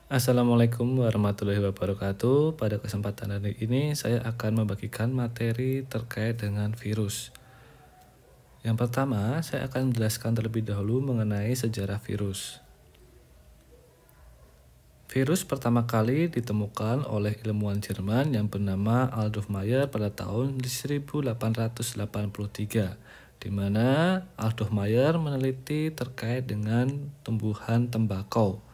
Assalamualaikum warahmatullahi wabarakatuh. Pada kesempatan hari ini saya akan membagikan materi terkait dengan virus. Yang pertama, saya akan menjelaskan terlebih dahulu mengenai sejarah virus. Virus pertama kali ditemukan oleh ilmuwan Jerman yang bernama Adolf Mayer pada tahun 1883, di mana Adolf Mayer meneliti terkait dengan tumbuhan tembakau.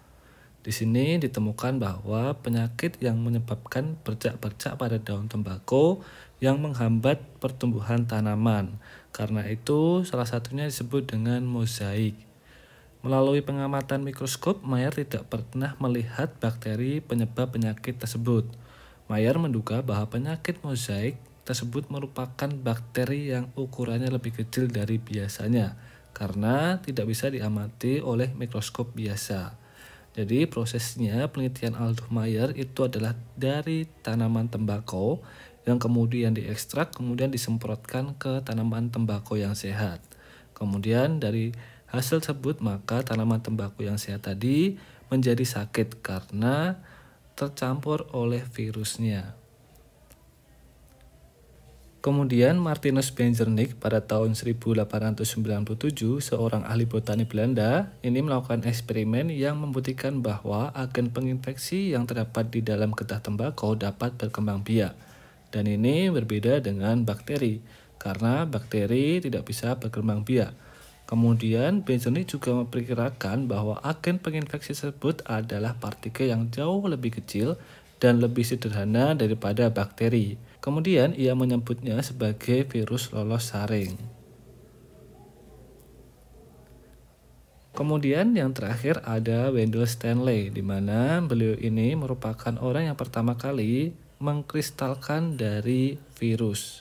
Di sini ditemukan bahwa penyakit yang menyebabkan bercak-bercak pada daun tembakau yang menghambat pertumbuhan tanaman. Karena itu, salah satunya disebut dengan mozaik. Melalui pengamatan mikroskop, Mayer tidak pernah melihat bakteri penyebab penyakit tersebut. Mayer menduga bahwa penyakit mozaik tersebut merupakan bakteri yang ukurannya lebih kecil dari biasanya, karena tidak bisa diamati oleh mikroskop biasa. Jadi prosesnya penelitian Adolf Mayer itu adalah dari tanaman tembakau yang kemudian diekstrak, kemudian disemprotkan ke tanaman tembakau yang sehat. Kemudian dari hasil tersebut maka tanaman tembakau yang sehat tadi menjadi sakit karena tercampur oleh virusnya. Kemudian Martinus Beijerinck pada tahun 1897, seorang ahli botani Belanda, ini melakukan eksperimen yang membuktikan bahwa agen penginfeksi yang terdapat di dalam getah tembakau dapat berkembang biak. Dan ini berbeda dengan bakteri, karena bakteri tidak bisa berkembang biak. Kemudian Beijerinck juga memperkirakan bahwa agen penginfeksi tersebut adalah partikel yang jauh lebih kecil dan lebih sederhana daripada bakteri. Kemudian ia menyebutnya sebagai virus lolos saring. Kemudian yang terakhir ada Wendell Stanley, di mana beliau ini merupakan orang yang pertama kali mengkristalkan dari virus.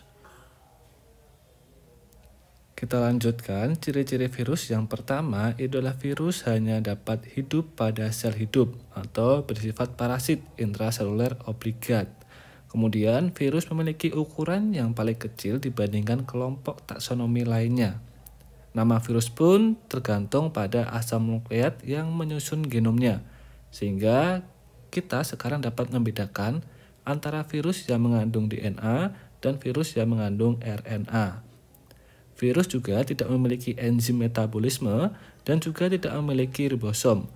Kita lanjutkan, ciri-ciri virus yang pertama adalah virus hanya dapat hidup pada sel hidup atau bersifat parasit intraseluler obligat. Kemudian, virus memiliki ukuran yang paling kecil dibandingkan kelompok taksonomi lainnya. Nama virus pun tergantung pada asam nukleat yang menyusun genomnya, sehingga kita sekarang dapat membedakan antara virus yang mengandung DNA dan virus yang mengandung RNA. Virus juga tidak memiliki enzim metabolisme dan juga tidak memiliki ribosom.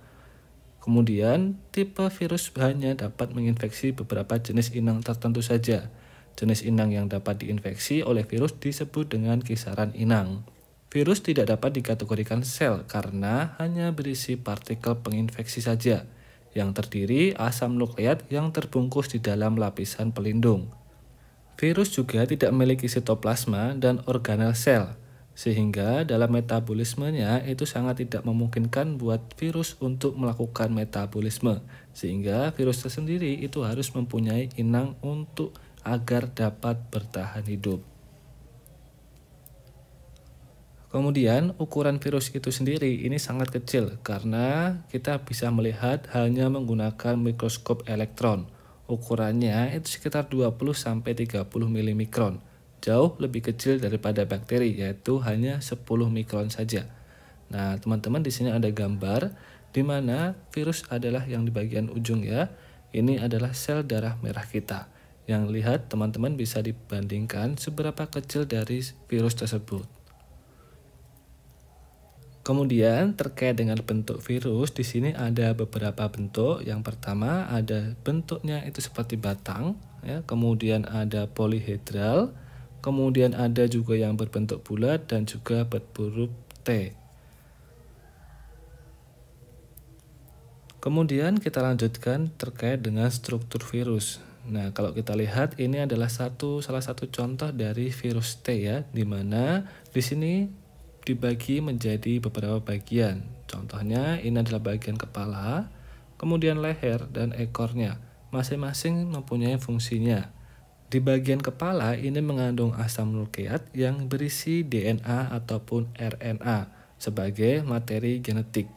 Kemudian, tipe virus hanya dapat menginfeksi beberapa jenis inang tertentu saja. Jenis inang yang dapat diinfeksi oleh virus disebut dengan kisaran inang. Virus tidak dapat dikategorikan sel karena hanya berisi partikel penginfeksi saja, yang terdiri asam nukleat yang terbungkus di dalam lapisan pelindung. Virus juga tidak memiliki sitoplasma dan organel sel, sehingga dalam metabolismenya itu sangat tidak memungkinkan buat virus untuk melakukan metabolisme, sehingga virus tersendiri itu harus mempunyai inang untuk agar dapat bertahan hidup. Kemudian ukuran virus itu sendiri ini sangat kecil karena kita bisa melihat hanya menggunakan mikroskop elektron. Ukurannya itu sekitar 20-30 mm. Jauh lebih kecil daripada bakteri, yaitu hanya 10 mikron saja. Nah, teman-teman di sini ada gambar di mana virus adalah yang di bagian ujung ya. Ini adalah sel darah merah kita. Yang lihat teman-teman bisa dibandingkan seberapa kecil dari virus tersebut. Kemudian terkait dengan bentuk virus, di sini ada beberapa bentuk. Yang pertama ada bentuknya itu seperti batang, ya. Kemudian ada polihedral. Kemudian ada juga yang berbentuk bulat dan juga berhuruf T. Kemudian kita lanjutkan terkait dengan struktur virus. Nah, kalau kita lihat ini adalah salah satu contoh dari virus T ya, di mana di sini dibagi menjadi beberapa bagian. Contohnya ini adalah bagian kepala, kemudian leher dan ekornya. Masing-masing mempunyai fungsinya. Di bagian kepala ini mengandung asam nukleat yang berisi DNA ataupun RNA sebagai materi genetik.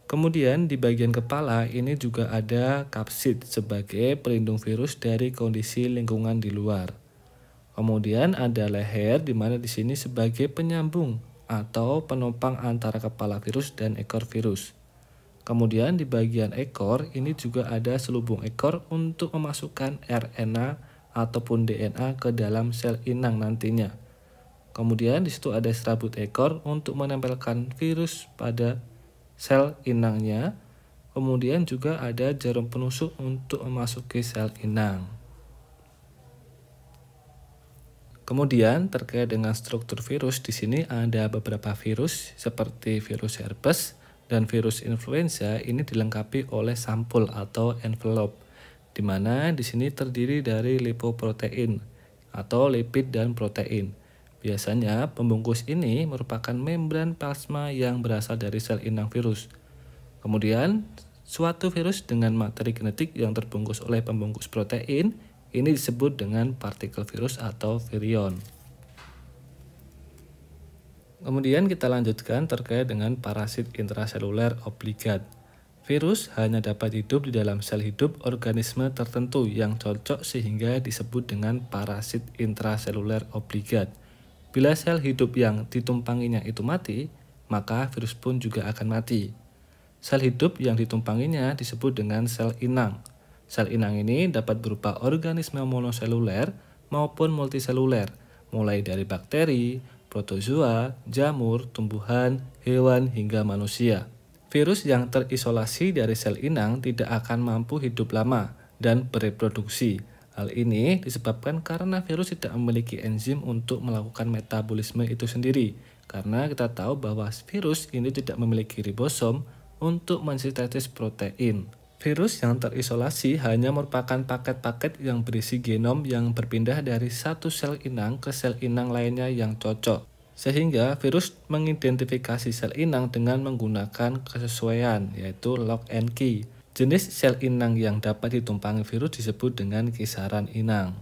Kemudian di bagian kepala ini juga ada kapsid sebagai pelindung virus dari kondisi lingkungan di luar. Kemudian ada leher di mana di sini sebagai penyambung atau penopang antara kepala virus dan ekor virus. Kemudian di bagian ekor ini juga ada selubung ekor untuk memasukkan RNA ataupun DNA ke dalam sel inang nantinya. Kemudian di situ ada serabut ekor untuk menempelkan virus pada sel inangnya. Kemudian juga ada jarum penusuk untuk memasuki sel inang. Kemudian terkait dengan struktur virus, di sini ada beberapa virus seperti virus herpes dan virus influenza. Ini dilengkapi oleh sampul atau envelope, di mana di sini terdiri dari lipoprotein atau lipid dan protein. Biasanya pembungkus ini merupakan membran plasma yang berasal dari sel inang virus. Kemudian suatu virus dengan materi genetik yang terbungkus oleh pembungkus protein ini disebut dengan partikel virus atau virion. Kemudian kita lanjutkan terkait dengan parasit intraseluler obligat. Virus hanya dapat hidup di dalam sel hidup organisme tertentu yang cocok sehingga disebut dengan parasit intraseluler obligat. Bila sel hidup yang ditumpanginya itu mati, maka virus pun juga akan mati. Sel hidup yang ditumpanginya disebut dengan sel inang. Sel inang ini dapat berupa organisme monoseluler maupun multiseluler, mulai dari bakteri, protozoa, jamur, tumbuhan, hewan, hingga manusia. Virus yang terisolasi dari sel inang tidak akan mampu hidup lama dan bereproduksi. Hal ini disebabkan karena virus tidak memiliki enzim untuk melakukan metabolisme itu sendiri. Karena kita tahu bahwa virus ini tidak memiliki ribosom untuk mensintesis protein. Virus yang terisolasi hanya merupakan paket-paket yang berisi genom yang berpindah dari satu sel inang ke sel inang lainnya yang cocok. Sehingga virus mengidentifikasi sel inang dengan menggunakan kesesuaian, yaitu lock and key. Jenis sel inang yang dapat ditumpangi virus disebut dengan kisaran inang.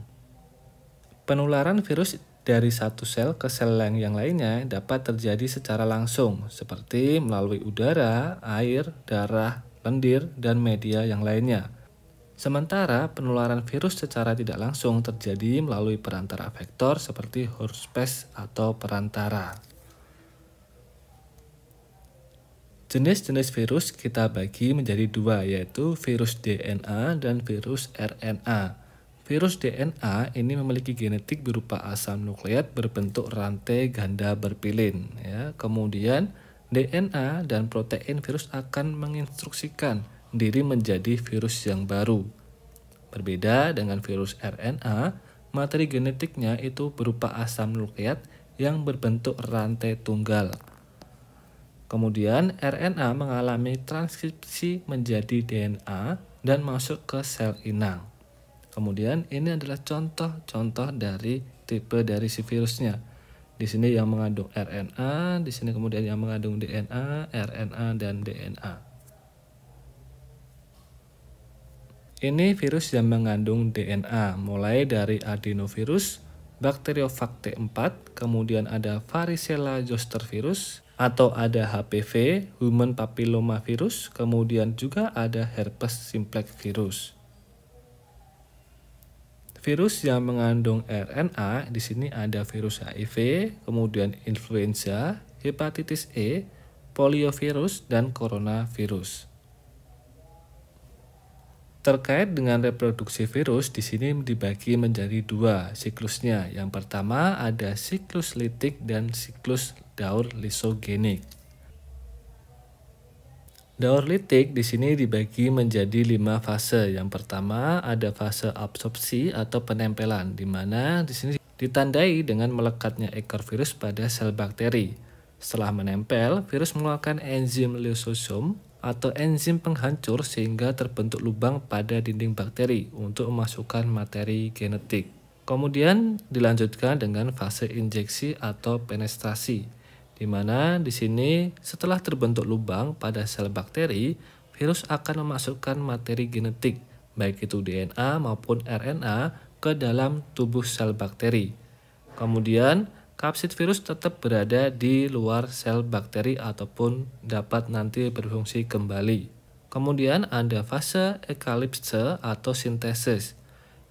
Penularan virus dari satu sel ke sel yang lainnya dapat terjadi secara langsung, seperti melalui udara, air, darah, lendir, dan media yang lainnya. Sementara penularan virus secara tidak langsung terjadi melalui perantara vektor seperti hospes atau perantara. Jenis-jenis virus kita bagi menjadi dua, yaitu virus DNA dan virus RNA. Virus DNA ini memiliki genetik berupa asam nukleat berbentuk rantai ganda berpilin. Kemudian DNA dan protein virus akan menginstruksikan diri menjadi virus yang baru. Berbeda dengan virus RNA, materi genetiknya itu berupa asam nukleat yang berbentuk rantai tunggal. Kemudian RNA mengalami transkripsi menjadi DNA dan masuk ke sel inang. Kemudian ini adalah contoh-contoh dari tipe dari si virusnya. Di sini yang mengandung RNA, di sini kemudian yang mengandung DNA, RNA, dan DNA. Ini virus yang mengandung DNA, mulai dari adenovirus, Bacteriophage T4, kemudian ada Varicella zoster virus, atau ada HPV, Human Papilloma virus, kemudian juga ada Herpes simplex virus. Virus yang mengandung RNA di sini ada virus HIV, kemudian influenza, hepatitis E, poliovirus, dan coronavirus. Terkait dengan reproduksi virus, di sini dibagi menjadi dua siklusnya. Yang pertama ada siklus litik dan siklus daur lisogenik. Daur litik di sini dibagi menjadi 5 fase. Yang pertama ada fase absorpsi atau penempelan, di mana di sini ditandai dengan melekatnya ekor virus pada sel bakteri. Setelah menempel, virus mengeluarkan enzim lysosom atau enzim penghancur sehingga terbentuk lubang pada dinding bakteri untuk memasukkan materi genetik. Kemudian dilanjutkan dengan fase injeksi atau penetrasi, di mana di sini setelah terbentuk lubang pada sel bakteri, virus akan memasukkan materi genetik, baik itu DNA maupun RNA, ke dalam tubuh sel bakteri. Kemudian, kapsid virus tetap berada di luar sel bakteri ataupun dapat nanti berfungsi kembali. Kemudian ada fase ekalipse atau sintesis,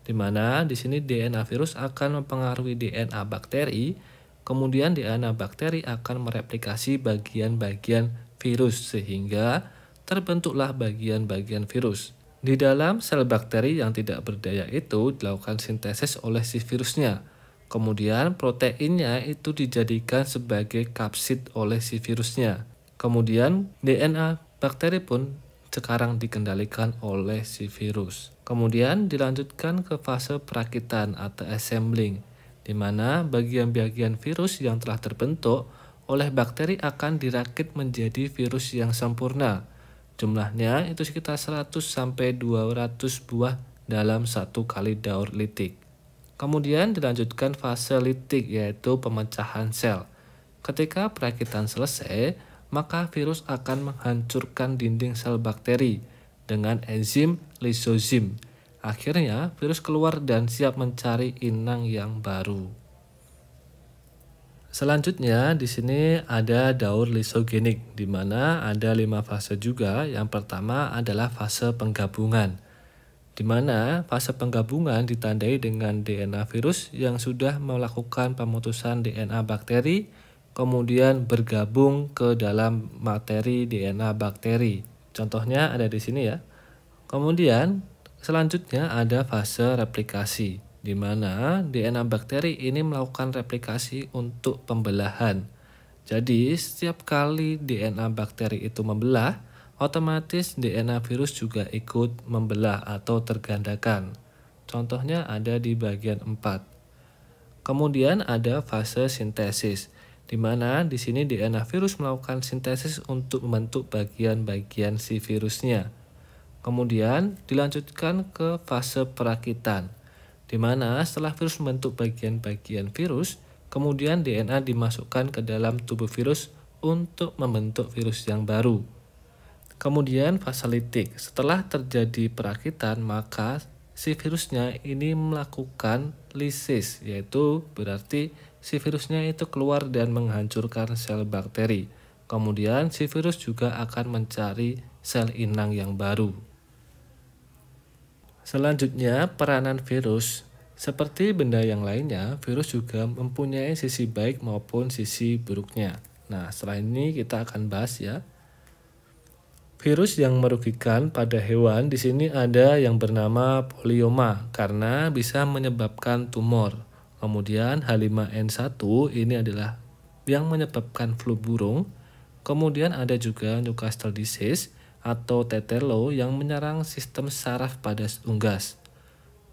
di mana di sini DNA virus akan mempengaruhi DNA bakteri. Kemudian DNA bakteri akan mereplikasi bagian-bagian virus sehingga terbentuklah bagian-bagian virus. Di dalam sel bakteri yang tidak berdaya itu dilakukan sintesis oleh si virusnya. Kemudian proteinnya itu dijadikan sebagai kapsid oleh si virusnya. Kemudian DNA bakteri pun sekarang dikendalikan oleh si virus. Kemudian dilanjutkan ke fase perakitan atau assembling, di mana bagian-bagian virus yang telah terbentuk oleh bakteri akan dirakit menjadi virus yang sempurna. Jumlahnya itu sekitar 100-200 buah dalam satu kali daur litik. Kemudian dilanjutkan fase litik, yaitu pemecahan sel. Ketika perakitan selesai, maka virus akan menghancurkan dinding sel bakteri dengan enzim lisozim. Akhirnya virus keluar dan siap mencari inang yang baru. Selanjutnya di sini ada daur lisogenik, di mana ada 5 fase juga. Yang pertama adalah fase penggabungan, di mana fase penggabungan ditandai dengan DNA virus yang sudah melakukan pemutusan DNA bakteri, kemudian bergabung ke dalam materi DNA bakteri. Contohnya ada di sini ya. Kemudian selanjutnya ada fase replikasi, di mana DNA bakteri ini melakukan replikasi untuk pembelahan. Jadi, setiap kali DNA bakteri itu membelah, otomatis DNA virus juga ikut membelah atau tergandakan. Contohnya ada di bagian 4. Kemudian ada fase sintesis, di mana di sini DNA virus melakukan sintesis untuk membentuk bagian-bagian si virusnya. Kemudian dilanjutkan ke fase perakitan, di mana setelah virus membentuk bagian-bagian virus, kemudian DNA dimasukkan ke dalam tubuh virus untuk membentuk virus yang baru. Kemudian fase litik, setelah terjadi perakitan, maka si virusnya ini melakukan lisis, yaitu berarti si virusnya itu keluar dan menghancurkan sel bakteri. Kemudian si virus juga akan mencari sel inang yang baru. Selanjutnya, peranan virus. Seperti benda yang lainnya, virus juga mempunyai sisi baik maupun sisi buruknya. Nah, setelah ini kita akan bahas ya. Virus yang merugikan pada hewan di sini ada yang bernama polioma karena bisa menyebabkan tumor. Kemudian H5N1 ini adalah yang menyebabkan flu burung. Kemudian ada juga Newcastle disease atau tetelo yang menyerang sistem saraf pada unggas.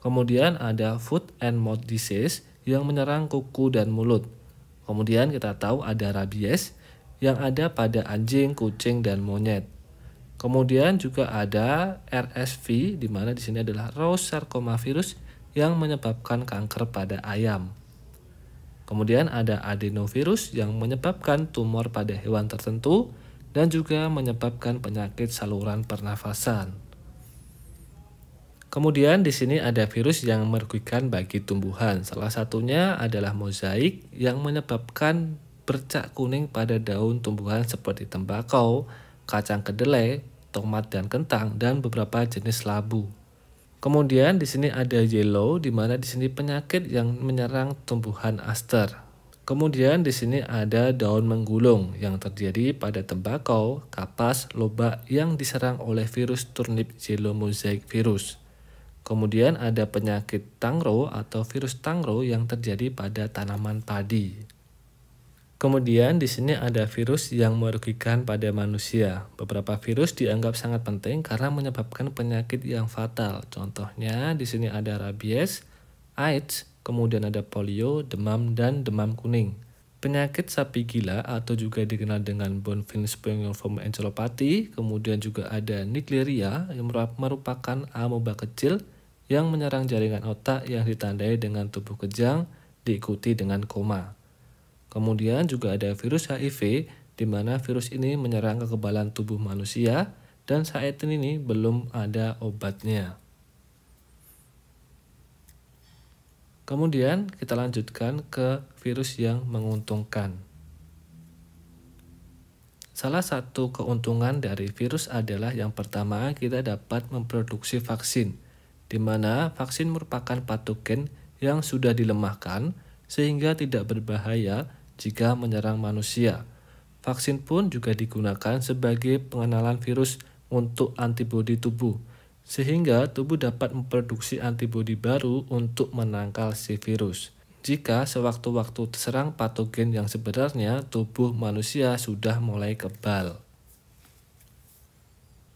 Kemudian ada foot and mouth disease yang menyerang kuku dan mulut. Kemudian kita tahu ada rabies yang ada pada anjing, kucing, dan monyet. Kemudian juga ada RSV, di mana di sini adalah Rous sarcoma virus yang menyebabkan kanker pada ayam. Kemudian ada adenovirus yang menyebabkan tumor pada hewan tertentu dan juga menyebabkan penyakit saluran pernafasan. Kemudian di sini ada virus yang merugikan bagi tumbuhan. Salah satunya adalah mozaik yang menyebabkan bercak kuning pada daun tumbuhan seperti tembakau, kacang kedelai, tomat dan kentang, dan beberapa jenis labu. Kemudian di sini ada yellow, di mana di sini penyakit yang menyerang tumbuhan aster. Kemudian di sini ada daun menggulung yang terjadi pada tembakau, kapas, lobak yang diserang oleh virus turnip yellow mosaic virus. Kemudian ada penyakit tangro atau virus tangro yang terjadi pada tanaman padi. Kemudian di sini ada virus yang merugikan pada manusia. Beberapa virus dianggap sangat penting karena menyebabkan penyakit yang fatal. Contohnya di sini ada rabies, AIDS, kemudian ada polio, demam, dan demam kuning. Penyakit sapi gila atau juga dikenal dengan bovine spongiform encephalopathy, kemudian juga ada Naegleria yang merupakan amoeba kecil yang menyerang jaringan otak yang ditandai dengan tubuh kejang diikuti dengan koma. Kemudian juga ada virus HIV, di mana virus ini menyerang kekebalan tubuh manusia dan saat ini belum ada obatnya. Kemudian kita lanjutkan ke virus yang menguntungkan. Salah satu keuntungan dari virus adalah yang pertama kita dapat memproduksi vaksin, di mana vaksin merupakan patogen yang sudah dilemahkan sehingga tidak berbahaya jika menyerang manusia. Vaksin pun juga digunakan sebagai pengenalan virus untuk antibodi tubuh, sehingga tubuh dapat memproduksi antibodi baru untuk menangkal si virus. Jika sewaktu-waktu terserang patogen yang sebenarnya tubuh manusia sudah mulai kebal.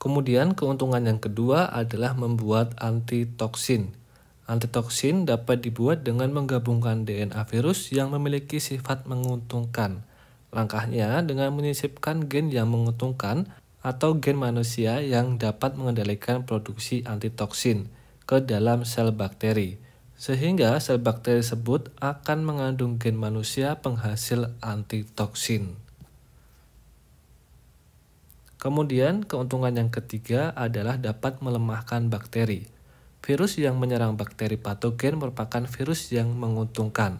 Kemudian keuntungan yang kedua adalah membuat antitoksin. Antitoksin dapat dibuat dengan menggabungkan DNA virus yang memiliki sifat menguntungkan. Langkahnya dengan menyisipkan gen yang menguntungkan atau gen manusia yang dapat mengendalikan produksi antitoksin ke dalam sel bakteri. Sehingga sel bakteri tersebut akan mengandung gen manusia penghasil antitoksin. Kemudian keuntungan yang ketiga adalah dapat melemahkan bakteri. Virus yang menyerang bakteri patogen merupakan virus yang menguntungkan.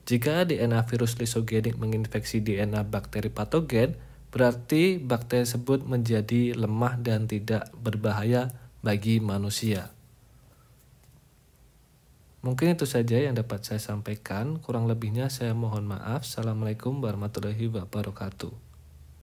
Jika DNA virus lisogenik menginfeksi DNA bakteri patogen, berarti bakteri tersebut menjadi lemah dan tidak berbahaya bagi manusia. Mungkin itu saja yang dapat saya sampaikan. Kurang lebihnya saya mohon maaf. Assalamualaikum warahmatullahi wabarakatuh.